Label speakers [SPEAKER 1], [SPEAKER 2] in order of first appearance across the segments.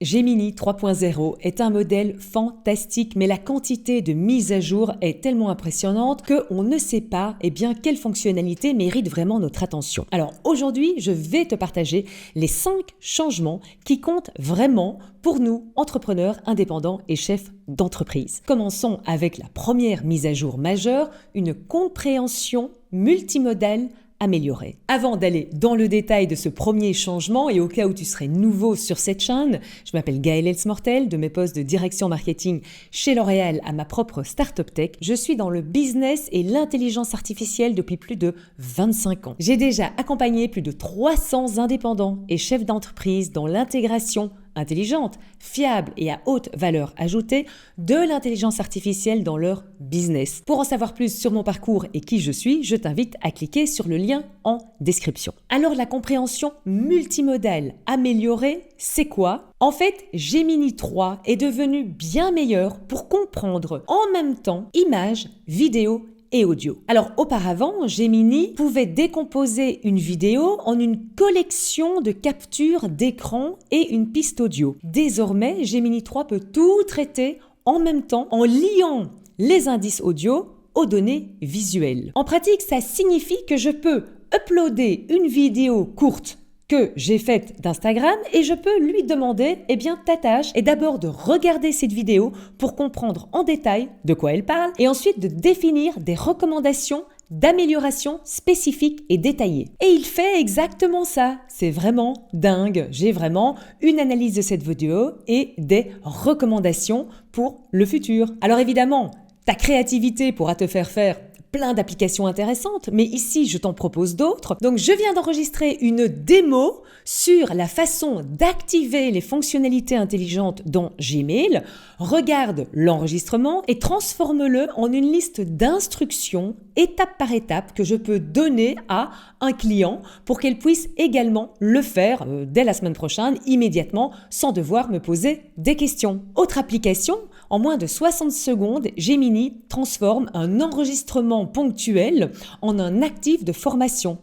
[SPEAKER 1] Gemini 3.0 est un modèle fantastique, mais la quantité de mises à jour est tellement impressionnante qu'on ne sait pas quelle fonctionnalité mérite vraiment notre attention. Alors aujourd'hui, je vais te partager les 5 changements qui comptent vraiment pour nous, entrepreneurs, indépendants et chefs d'entreprise. Commençons avec la première mise à jour majeure, une compréhension multimodale améliorée. Avant d'aller dans le détail de ce premier changement, et au cas où tu serais nouveau sur cette chaîne, je m'appelle Gaëlle Elsmortel, de mes postes de direction marketing chez L'Oréal à ma propre Startup Tech. Je suis dans le business et l'intelligence artificielle depuis plus de 25 ans. J'ai déjà accompagné plus de 300 indépendants et chefs d'entreprise dans l'intégration intelligente, fiable et à haute valeur ajoutée de l'intelligence artificielle dans leur business. Pour en savoir plus sur mon parcours et qui je suis, je t'invite à cliquer sur le lien en description. Alors la compréhension multimodale améliorée, c'est quoi ? En fait, Gemini 3 est devenu bien meilleur pour comprendre en même temps images, vidéos et audio. Alors auparavant, Gemini pouvait décomposer une vidéo en une collection de captures d'écran et une piste audio. Désormais, Gemini 3 peut tout traiter en même temps en liant les indices audio aux données visuelles. En pratique, ça signifie que je peux uploader une vidéo courte que j'ai faite d'Instagram et je peux lui demander, ta tâche est d'abord de regarder cette vidéo pour comprendre en détail de quoi elle parle et ensuite de définir des recommandations d'amélioration spécifiques et détaillées. Et il fait exactement ça. C'est vraiment dingue. J'ai vraiment une analyse de cette vidéo et des recommandations pour le futur. Alors évidemment, ta créativité pourra te faire plein d'applications intéressantes, mais ici, je t'en propose d'autres. Donc, je viens d'enregistrer une démo sur la façon d'activer les fonctionnalités intelligentes dans Gmail. Regarde l'enregistrement et transforme-le en une liste d'instructions, étape par étape, que je peux donner à un client pour qu'elle puisse également le faire dès la semaine prochaine, immédiatement, sans devoir me poser des questions. Autre application, en moins de 60 secondes, Gemini transforme un enregistrement ponctuel en un actif de formation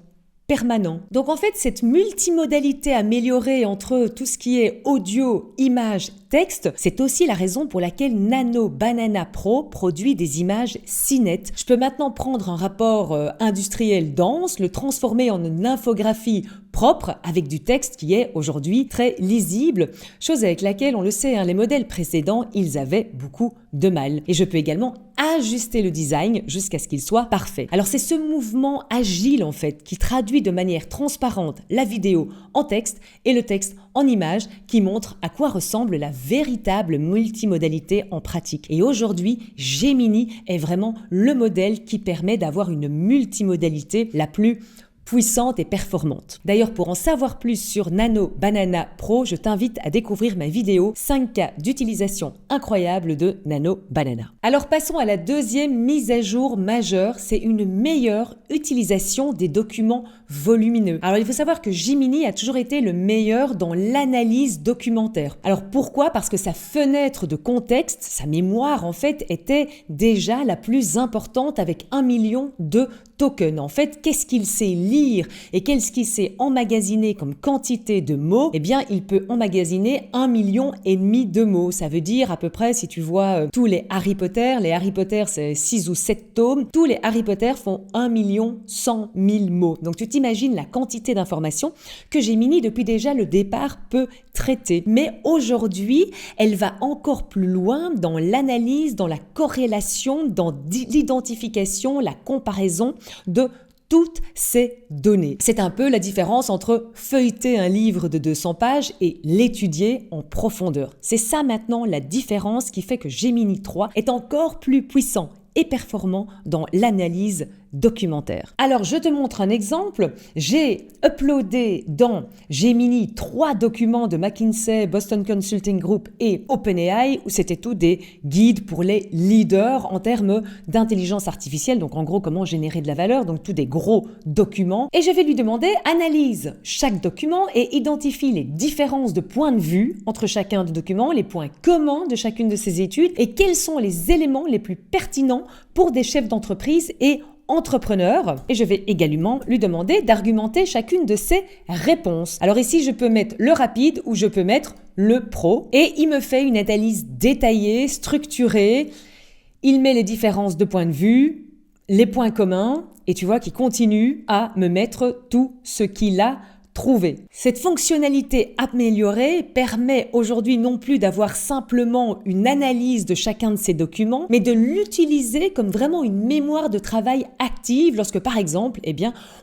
[SPEAKER 1] permanent. Donc en fait, cette multimodalité améliorée entre tout ce qui est audio, image, texte, c'est aussi la raison pour laquelle Nano Banana Pro produit des images si nettes. Je peux maintenant prendre un rapport industriel dense, le transformer en une infographie propre avec du texte qui est aujourd'hui très lisible, chose avec laquelle, on le sait, les modèles précédents, ils avaient beaucoup de mal. Et je peux également ajuster le design jusqu'à ce qu'il soit parfait. Alors c'est ce mouvement agile en fait qui traduit de manière transparente la vidéo en texte et le texte en image qui montre à quoi ressemble la véritable multimodalité en pratique. Et aujourd'hui, Gemini est vraiment le modèle qui permet d'avoir une multimodalité la plus puissante et performante. D'ailleurs, pour en savoir plus sur Nano Banana Pro, je t'invite à découvrir ma vidéo 5 cas d'utilisation incroyable de Nano Banana. Alors passons à la deuxième mise à jour majeure, c'est une meilleure utilisation des documents volumineux. Alors il faut savoir que Gemini a toujours été le meilleur dans l'analyse documentaire. Alors pourquoi ? Parce que sa fenêtre de contexte, sa mémoire en fait, était déjà la plus importante avec 1 million de tokens. En fait, qu'est-ce qu'il sait lire et qu'est-ce qu'il sait emmagasiner comme quantité de mots ? Il peut emmagasiner 1,5 million de mots. Ça veut dire à peu près, si tu vois tous les Harry Potter c'est 6 ou 7 tomes, tous les Harry Potter font 1,1 million mots. Donc tu t'imagines la quantité d'informations que Gemini depuis déjà le départ peut traiter. Mais aujourd'hui, elle va encore plus loin dans l'analyse, dans la corrélation, dans l'identification, la comparaison de toutes ces données. C'est un peu la différence entre feuilleter un livre de 200 pages et l'étudier en profondeur. C'est ça maintenant la différence qui fait que Gemini 3 est encore plus puissant et performant dans l'analyse documentaire. Alors, je te montre un exemple. J'ai uploadé dans Gemini 3 documents de McKinsey, Boston Consulting Group et OpenAI, où c'était tout des guides pour les leaders en termes d'intelligence artificielle. Donc, en gros, comment générer de la valeur. Donc, tous des gros documents. Et je vais lui demander, analyse chaque document et identifie les différences de points de vue entre chacun des documents, les points communs de chacune de ces études et quels sont les éléments les plus pertinents pour des chefs d'entreprise et entrepreneur et je vais également lui demander d'argumenter chacune de ses réponses. Alors ici, je peux mettre le rapide ou je peux mettre le pro et il me fait une analyse détaillée, structurée. Il met les différences de point de vue, les points communs et tu vois qu'il continue à me mettre tout ce qu'il a trouvé. Cette fonctionnalité améliorée permet aujourd'hui non plus d'avoir simplement une analyse de chacun de ces documents, mais de l'utiliser comme vraiment une mémoire de travail active lorsque, par exemple,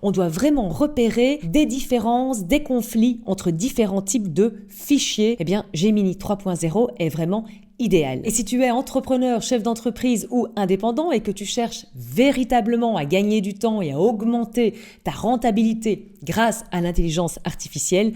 [SPEAKER 1] on doit vraiment repérer des différences, des conflits entre différents types de fichiers. Gemini 3.0 est vraiment idéal. Et si tu es entrepreneur, chef d'entreprise ou indépendant et que tu cherches véritablement à gagner du temps et à augmenter ta rentabilité grâce à l'intelligence artificielle,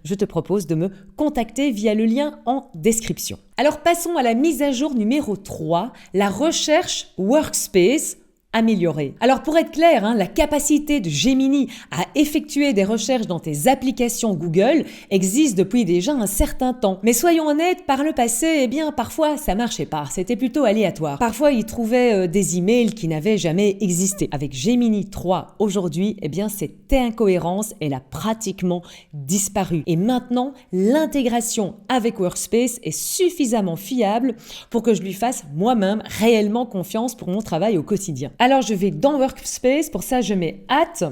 [SPEAKER 1] je te propose de me contacter via le lien en description. Alors passons à la mise à jour numéro 3, la recherche Workspace améliorée. Alors pour être clair, la capacité de Gemini à effectuer des recherches dans tes applications Google existe depuis déjà un certain temps. Mais soyons honnêtes, par le passé, parfois ça marchait pas, c'était plutôt aléatoire. Parfois il trouvait des emails qui n'avaient jamais existé. Avec Gemini 3 aujourd'hui, cette incohérence, elle a pratiquement disparu. Et maintenant, l'intégration avec Workspace est suffisamment fiable pour que je lui fasse moi-même réellement confiance pour mon travail au quotidien. Alors, je vais dans Workspace. Pour ça, je mets Hâte.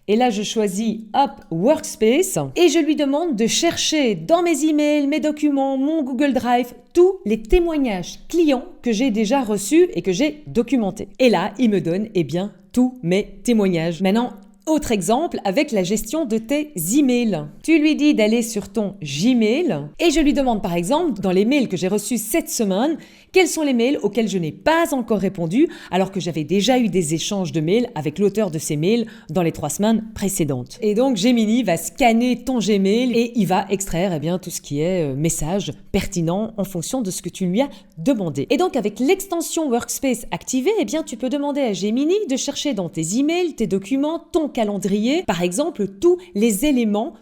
[SPEAKER 1] Et là, je choisis Workspace et je lui demande de chercher dans mes emails, mes documents, mon Google Drive, tous les témoignages clients que j'ai déjà reçus et que j'ai documentés. Et là, il me donne, tous mes témoignages. Maintenant, autre exemple avec la gestion de tes emails. Tu lui dis d'aller sur ton Gmail et je lui demande par exemple, dans les mails que j'ai reçus cette semaine, quels sont les mails auxquels je n'ai pas encore répondu alors que j'avais déjà eu des échanges de mails avec l'auteur de ces mails dans les 3 semaines précédentes. Et donc Gemini va scanner ton Gmail et il va extraire tout ce qui est message pertinent en fonction de ce que tu lui as demandé. Et donc avec l'extension Workspace activée, tu peux demander à Gemini de chercher dans tes emails, tes documents, ton calendrier, par exemple, tous les éléments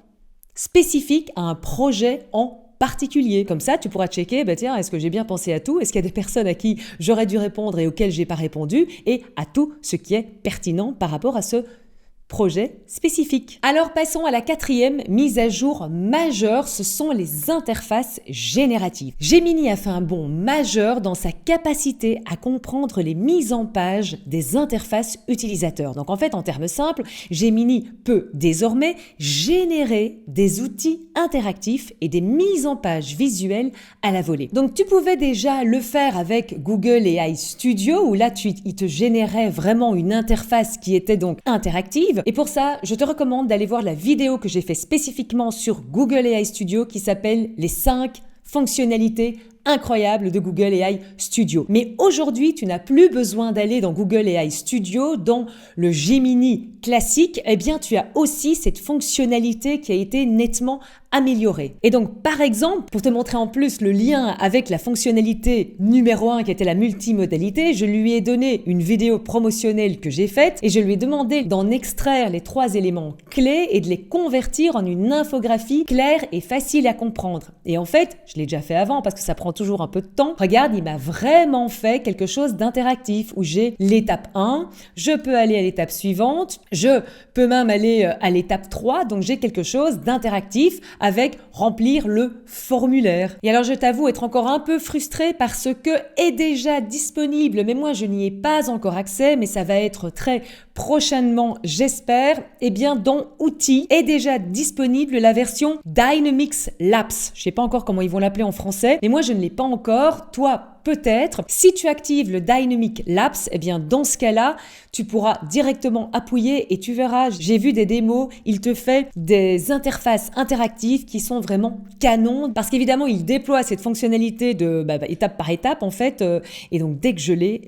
[SPEAKER 1] spécifiques à un projet en particulier. Comme ça, tu pourras checker, est-ce que j'ai bien pensé à tout? Est-ce qu'il y a des personnes à qui j'aurais dû répondre et auxquelles j'ai pas répondu? Et à tout ce qui est pertinent par rapport à ce projet spécifique. Alors passons à la 4e mise à jour majeure, ce sont les interfaces génératives. Gemini a fait un bond majeur dans sa capacité à comprendre les mises en page des interfaces utilisateurs. Donc en fait, en termes simples, Gemini peut désormais générer des outils interactifs et des mises en page visuelles à la volée. Donc tu pouvais déjà le faire avec Google AI Studio où là il te générait vraiment une interface qui était donc interactive. Et pour ça, je te recommande d'aller voir la vidéo que j'ai fait spécifiquement sur Google AI Studio qui s'appelle « Les 5 fonctionnalités incroyables de Google AI Studio ». Mais aujourd'hui, tu n'as plus besoin d'aller dans Google AI Studio, dans le Gemini classique, tu as aussi cette fonctionnalité qui a été nettement améliorée. Et donc, par exemple, pour te montrer en plus le lien avec la fonctionnalité numéro 1 qui était la multimodalité, je lui ai donné une vidéo promotionnelle que j'ai faite et je lui ai demandé d'en extraire les 3 éléments clés et de les convertir en une infographie claire et facile à comprendre. Et en fait, je l'ai déjà fait avant parce que ça prend toujours un peu de temps. Regarde, il m'a vraiment fait quelque chose d'interactif où j'ai l'étape 1, je peux aller à l'étape suivante, je peux même aller à l'étape 3, donc j'ai quelque chose d'interactif avec remplir le formulaire. Et alors je t'avoue être encore un peu frustrée parce que est déjà disponible, mais moi je n'y ai pas encore accès, mais ça va être très prochainement, j'espère, dans Outils est déjà disponible la version Dynamics Labs. Je sais pas encore comment ils vont l'appeler en français, mais moi je ne l'ai pas encore. Toi, peut-être. Si tu actives le Dynamic Labs, dans ce cas-là, tu pourras directement appuyer et tu verras, j'ai vu des démos, il te fait des interfaces interactives qui sont vraiment canons parce qu'évidemment, il déploie cette fonctionnalité de étape par étape en fait. Et donc, dès que je l'ai,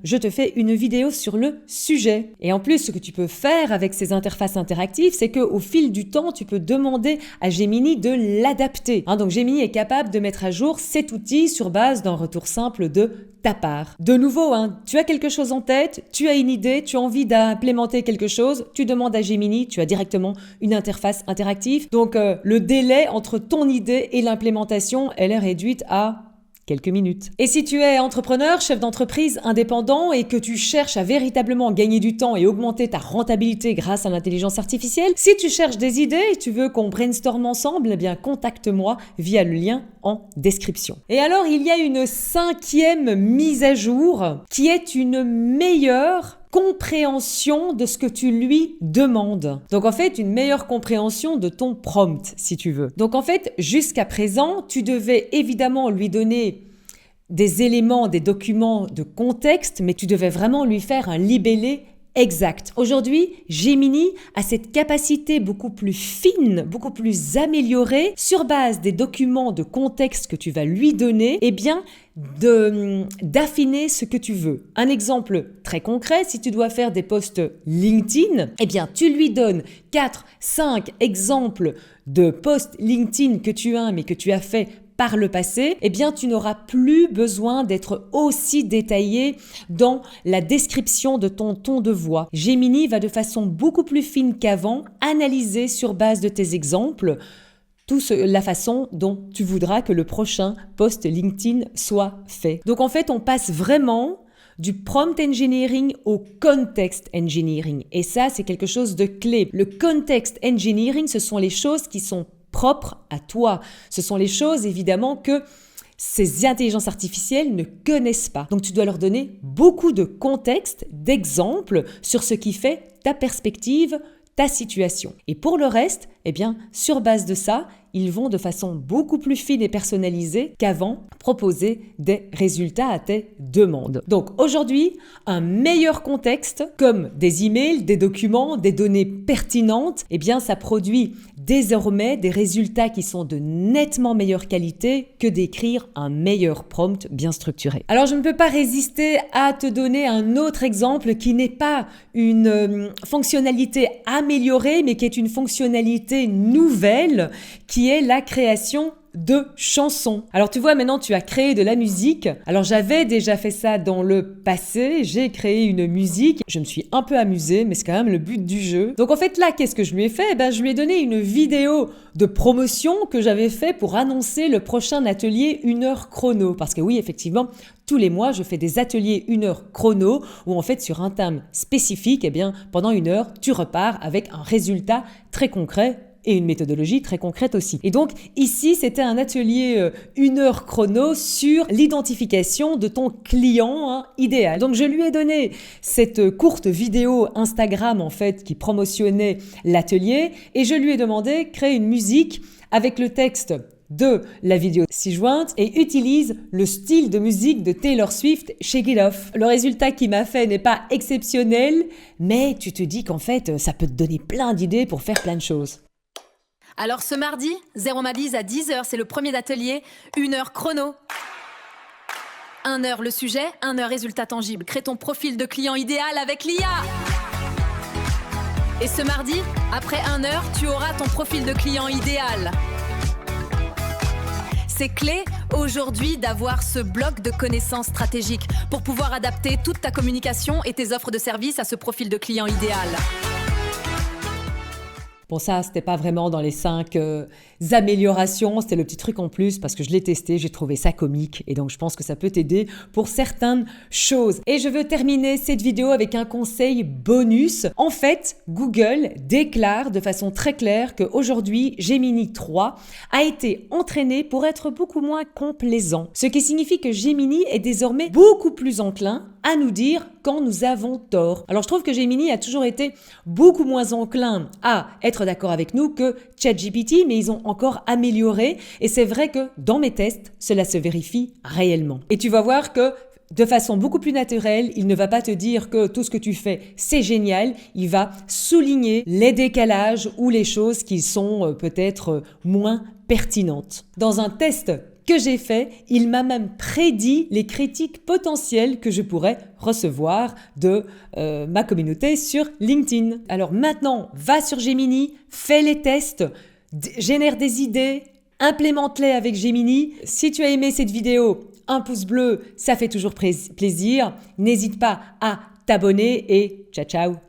[SPEAKER 1] je te fais une vidéo sur le sujet. Et en plus, ce que tu peux faire avec ces interfaces interactives, c'est qu'au fil du temps, tu peux demander à Gemini de l'adapter. Donc, Gemini est capable de mettre à jour cet outil sur base d'un retour simple de ta part. De nouveau, tu as quelque chose en tête, tu as une idée, tu as envie d'implémenter quelque chose, tu demandes à Gemini, tu as directement une interface interactive. Donc, le délai entre ton idée et l'implémentation, elle est réduite à quelques minutes. Et si tu es entrepreneur, chef d'entreprise, indépendant et que tu cherches à véritablement gagner du temps et augmenter ta rentabilité grâce à l'intelligence artificielle, si tu cherches des idées et tu veux qu'on brainstorm ensemble, eh bien contacte-moi via le lien en description. Et alors, il y a une 5e mise à jour qui est une meilleure compréhension de ce que tu lui demandes. Donc en fait, une meilleure compréhension de ton prompt, si tu veux. Donc en fait, jusqu'à présent, tu devais évidemment lui donner des éléments, des documents de contexte, mais tu devais vraiment lui faire un libellé exact. Aujourd'hui, Gemini a cette capacité beaucoup plus fine, beaucoup plus améliorée, sur base des documents de contexte que tu vas lui donner, eh bien, d'affiner ce que tu veux. Un exemple très concret, si tu dois faire des posts LinkedIn, eh bien, tu lui donnes 4, 5 exemples de posts LinkedIn que tu as, mais que tu as fait par le passé, eh bien, tu n'auras plus besoin d'être aussi détaillé dans la description de ton ton de voix. Gemini va de façon beaucoup plus fine qu'avant analyser sur base de tes exemples la façon dont tu voudras que le prochain post LinkedIn soit fait. Donc en fait, on passe vraiment du prompt engineering au context engineering. Et ça, c'est quelque chose de clé. Le context engineering, ce sont les choses qui sont propres à toi. Ce sont les choses, évidemment, que ces intelligences artificielles ne connaissent pas. Donc, tu dois leur donner beaucoup de contexte, d'exemples sur ce qui fait ta perspective, ta situation. Et pour le reste, eh bien, sur base de ça, ils vont de façon beaucoup plus fine et personnalisée qu'avant proposer des résultats à tes demandes. Donc aujourd'hui, un meilleur contexte comme des emails, des documents, des données pertinentes, eh bien ça produit désormais des résultats qui sont de nettement meilleure qualité que d'écrire un meilleur prompt bien structuré. Alors je ne peux pas résister à te donner un autre exemple qui n'est pas une fonctionnalité améliorée mais qui est une fonctionnalité nouvelle qui est la création de chansons. Alors tu vois, maintenant tu as créé de la musique. Alors j'avais déjà fait ça dans le passé, j'ai créé une musique. Je me suis un peu amusée, mais c'est quand même le but du jeu. Donc en fait là, qu'est-ce que je lui ai fait? Eh ben, je lui ai donné une vidéo de promotion que j'avais fait pour annoncer le prochain atelier 1 heure chrono. Parce que oui, effectivement, tous les mois, je fais des ateliers 1 heure chrono où en fait sur un thème spécifique, eh bien, pendant 1 heure, tu repars avec un résultat très concret et une méthodologie très concrète aussi. Et donc ici, c'était un atelier 1 heure chrono sur l'identification de ton client idéal. Donc je lui ai donné cette courte vidéo Instagram en fait qui promotionnait l'atelier et je lui ai demandé créer une musique avec le texte de la vidéo ci-jointe et utilise le style de musique de Taylor Swift, Shake It Off. Le résultat qu'il m'a fait n'est pas exceptionnel, mais tu te dis qu'en fait, ça peut te donner plein d'idées pour faire plein de choses.
[SPEAKER 2] Alors ce mardi, Zéro Malise à 10h, c'est le premier atelier, 1 heure chrono. 1 heure le sujet, 1 heure résultat tangible. Crée ton profil de client idéal avec l'IA. Et ce mardi, après 1 heure, tu auras ton profil de client idéal. C'est clé aujourd'hui d'avoir ce bloc de connaissances stratégiques pour pouvoir adapter toute ta communication et tes offres de services à ce profil de client idéal.
[SPEAKER 1] Bon, ça, c'était pas vraiment dans les 5 améliorations, c'était le petit truc en plus parce que je l'ai testé, j'ai trouvé ça comique et donc je pense que ça peut t'aider pour certaines choses. Et je veux terminer cette vidéo avec un conseil bonus. En fait, Google déclare de façon très claire qu'aujourd'hui, Gemini 3 a été entraîné pour être beaucoup moins complaisant. Ce qui signifie que Gemini est désormais beaucoup plus enclin à nous dire quand nous avons tort. Alors je trouve que Gemini a toujours été beaucoup moins enclin à être d'accord avec nous que ChatGPT, mais ils ont encore amélioré et c'est vrai que dans mes tests, cela se vérifie réellement. Et tu vas voir que de façon beaucoup plus naturelle, il ne va pas te dire que tout ce que tu fais, c'est génial. Il va souligner les décalages ou les choses qui sont peut-être moins pertinentes. Dans un test que j'ai fait, il m'a même prédit les critiques potentielles que je pourrais recevoir de ma communauté sur LinkedIn. Alors maintenant, va sur Gemini, fais les tests, génère des idées, implémente-les avec Gemini. Si tu as aimé cette vidéo, un pouce bleu, ça fait toujours plaisir. N'hésite pas à t'abonner et ciao ciao.